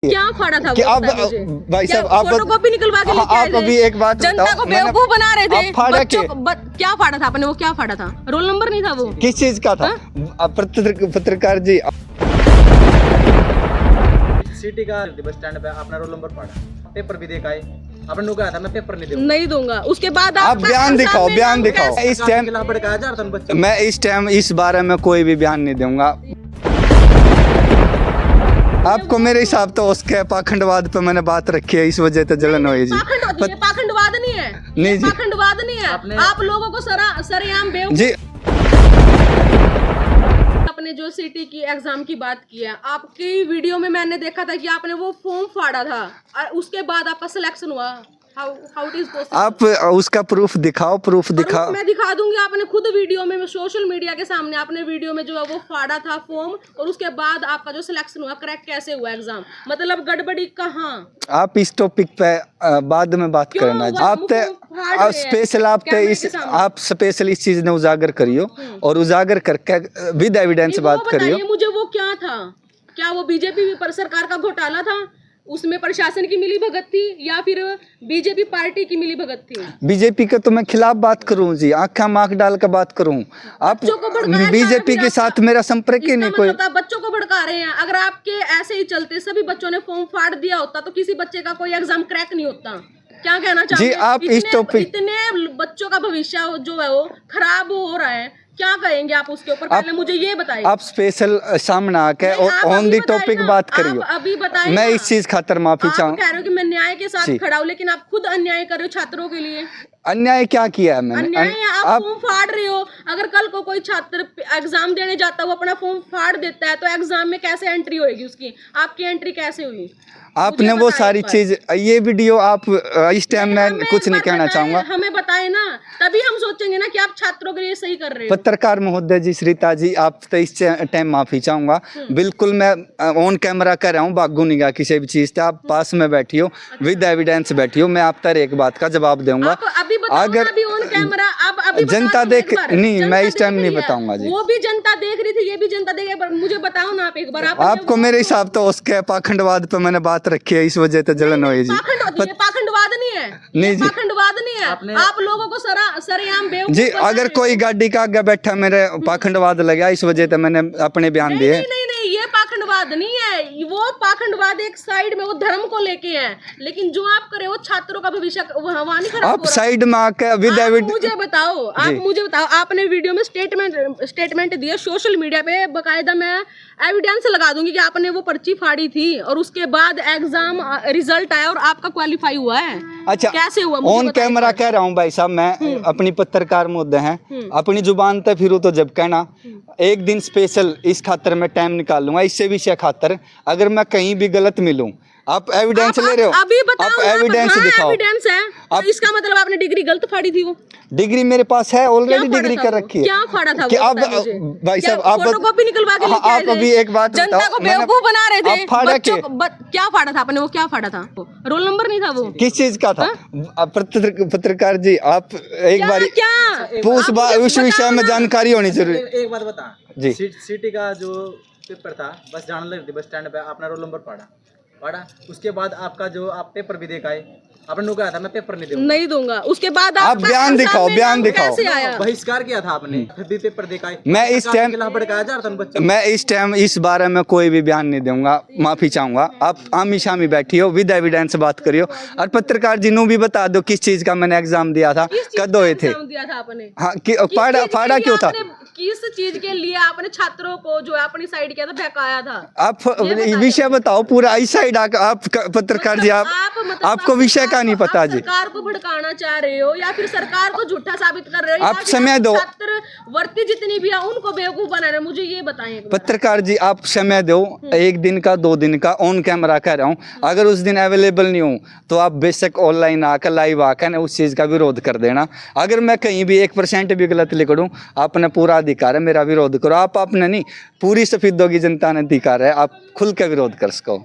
क्या फाड़ा था कि वो आप बताइए मुझे। भाई क्या साहब आप फोटोकॉपी निकलवा के लेके आए आप अभी थे? एक बात जनता बताओ, को बेवकूफ बना रहे थे। आप फाड़ा बच्चों के को क्या फाड़ा था आपने? वो क्या फाड़ा था? रोल नंबर नहीं था वो? किस चीज का था? पत्रकार जी सिटी का बस स्टैंड पे अपना रोल नंबर पढ़ा, पेपर भी देखा है आपने नु कहा था मैं पेपर नहीं दूंगा। नहीं दूंगा। उसके बाद आप बयान दिखाओ, बयान दिखाओ। इस इस टाइम खिलाफ भड़काया जा रहा था बच्चों मैं इस टाइम इस बारे में कोई भी बयान नहीं दूंगा। आपको मेरे हिसाब तो उसके पाखंडवाद पे मैंने बात रखी है, इस वजह से जलन हुई जी। पाखंडवाद नहीं है, नहीं जी। पाखंडवाद नहीं है। आप लोगों को सरेआम बेवकूफ जी आपने जो सिटी की एग्जाम की बात की है, आपकी वीडियो में मैंने देखा था कि आपने वो फॉर्म फाड़ा था और उसके बाद आपका सिलेक्शन हुआ। How it is possible? आप उसका प्रूफ दिखाओ, प्रूफ दिखाओ। मैं दिखा दूंगी। आपने खुद वीडियो में सोशल मीडिया के सामने आपने वीडियो में जो है वो फाड़ा था फॉर्म, और उसके बाद आपका जो सिलेक्शन हुआ, क्रैक कैसे हुआ एग्जाम? मतलब गड़बड़ी कहाँ? आप इस टॉपिक पे बाद में बात क्यों करना जी। वो आप स्पेशल आप स्पेशल इस चीज ने उजागर करियो और उजागर करके विद एविडेंस बात करियो। मुझे वो क्या था? क्या वो बीजेपी पर सरकार का घोटाला था? उसमें प्रशासन की मिली भगत थी या फिर बीजेपी पार्टी की मिली भगत थी? बीजेपी के तो मैं खिलाफ बात करूं जी, आंखा माख डाल कर बात करूं। आप बीजेपी के साथ मेरा संपर्क ही नहीं कोई। बच्चों को भड़का रहे हैं। अगर आपके ऐसे ही चलते सभी बच्चों ने फॉर्म फाड़ दिया होता तो किसी बच्चे का कोई एग्जाम क्रैक नहीं होता। क्या कहना चाहते जी आप इस टॉपिक इतने बच्चों का भविष्य जो है वो खराब हो रहा है, क्या कहेंगे आप उसके ऊपर? पहले मुझे ये बताइए। आप स्पेशल सामने आके ऑन दी टॉपिक बात करियो। अभी बताइए। मैं इस चीज खातर माफी चाहूँ। कह रहे हो कि मैं न्याय के साथ खड़ा हूँ, लेकिन आप खुद अन्याय कर रहे हो छात्रों के लिए। अन्याय क्या किया है मैंने? अन्याय है, आप फॉर्म फाड़ रहे हो। अगर कल को कोई छात्र एग्जाम देने जाता है, वो अपना फॉर्म फाड़ देता है, तो एग्जाम में कैसे एंट्री होगी उसकी? आपकी एंट्री कैसे हुई? आपने वो सारी चीज, ये वीडियो आप इस टाइम में कुछ नहीं कहना चाहूंगा। हमें बताए ना, तभी हम सोचेंगे ना कि आप छात्रों के लिए सही कर रहे हो। पत्रकार महोदय जी, श्रीता जी, आप तो इस टाइम माफी चाहूंगा। बिल्कुल मैं ऑन कैमरा कर रहा हूँ, भागू नहीं गया किसी भी चीज से। आप पास में बैठी हो, विद एविडेंस बैठी हो, मैं आप तर एक बात का जवाब दूंगा। अगर ऑन कैमरा जनता देख नहीं, मैं इस टाइम नहीं बताऊंगा जी। वो भी जनता देख रही थी, ये भी जनता देख रही। मुझे बताओ ना आप एक बार। आपको मेरे हिसाब तो उसके पाखंडवाद पे मैंने बात रखी है, इस वजह से जलन हुई जी। पाखंडवाद नहीं है, नहीं जी, पाखंडवाद नहीं है। आप लोगों को सरेआम बेवकूफ जी। अगर कोई गाड़ी का आगे बैठा मेरे पाखंडवाद लगा, इस वजह से मैंने अपने बयान दिए। नहीं, ये पाखंडवाद नहीं है। वो पाखंडवाद एक साइड में वो धर्म को लेके है, लेकिन जो आप करे वो छात्रों का भविष्य वहाँ नहीं खराब हो आप रहा। साइड में आके विद एविडेंस मुझे बताओ, आपने वीडियो में स्टेटमेंट दिया सोशल मीडिया पे, बकायदा मैं एविडेंस लगा दूंगी कि आपने वो पर्ची फाड़ी थी और उसके बाद एग्जाम रिजल्ट आया और आपका क्वालिफाई हुआ है। अच्छा, कैसे हुआ? ऑन कैमरा कह रहा हूँ भाई साहब, मैं अपनी पत्रकार मुद्दे हैं, अपनी जुबान तक फिर तो जब कहना एक दिन स्पेशल इस खातर में टाइम निकाल लूंगा, इससे भी खातर अगर मैं कहीं भी गलत मिलूं। आप एविडेंस ले रहे हो, अभी बताओ। आप एविडेंस दिखाओ। एविडेंस है तो इसका मतलब आपने डिग्री गलत फाड़ी थी। वो डिग्री मेरे पास है, ऑलरेडी डिग्री कर रखी है। क्या फाड़ा था? कि अब भाई साहब आप फोटोकॉपी निकलवा के लेके आए थे? आप अभी एक बात जनता बताओ, को बेवकूफ बना रहे थे। फाड़ा क्या फाड़ा था आपने? वो क्या फाड़ा था? रोल नंबर नहीं था वो? किस चीज का था? पत्रकार जी आप एक बार उस विषय में जानकारी होनी जरूरी। एक बात बता जी। सिटी का जो पेपर था, बस जान लगी थी बस स्टैंड पे अपना रोल नंबर पढ़ा, उसके बाद आपका जो आप पेपर भी देखा है, आपने नु कहा था मैं पेपर नहीं दूंगा। नहीं दूंगा। उसके बाद आप बयान दिखाओ, बयान दिखाओ। बहिष्कार किया था आपने, फिर भी पेपर देखा है। मैं इस टाइम भड़काया जा रहा था बच्चों। मैं इस टाइम इस बारे में कोई भी बयान नहीं दूंगा, माफी चाहूंगा। आप आमी शामी बैठी हो, विद एविडेंस बात करियो और पत्रकार जी नू भी बता दो किस चीज का मैंने एग्जाम दिया था, कद हुए थे। हाँ, फाड़ा क्यों था? किस चीज के लिए आपने छात्रों को जो है अपनी साइड किया था, बहकाया था? आप विषय बताओ पूरा। इस साइड आप पत्रकार जी, आपको विषय का नहीं पता जी। सरकार को भड़काना चाह रहे हो या फिर सरकार को झूठा साबित कर रहे हो? आप समय दो। छात्रवृत्ति जितनी भी है उनको बेवकूफ बना रहे हो, मुझे ये बताएं। पत्रकार जी आप समय दो, 1 दिन का 2 दिन का, ऑन कैमरा कह रहा हूँ। अगर उस दिन अवेलेबल नहीं हूँ तो आप बेशक ऑनलाइन आकर लाइव आकर उस चीज का विरोध कर देना। अगर मैं कहीं भी 1% भी गलत लिख दूं, आपने पूरा अधिकार है मेरा विरोध करो। आप आपने नहीं, पूरी सफेदों की जनता ने अधिकार है, आप खुल के विरोध कर सको।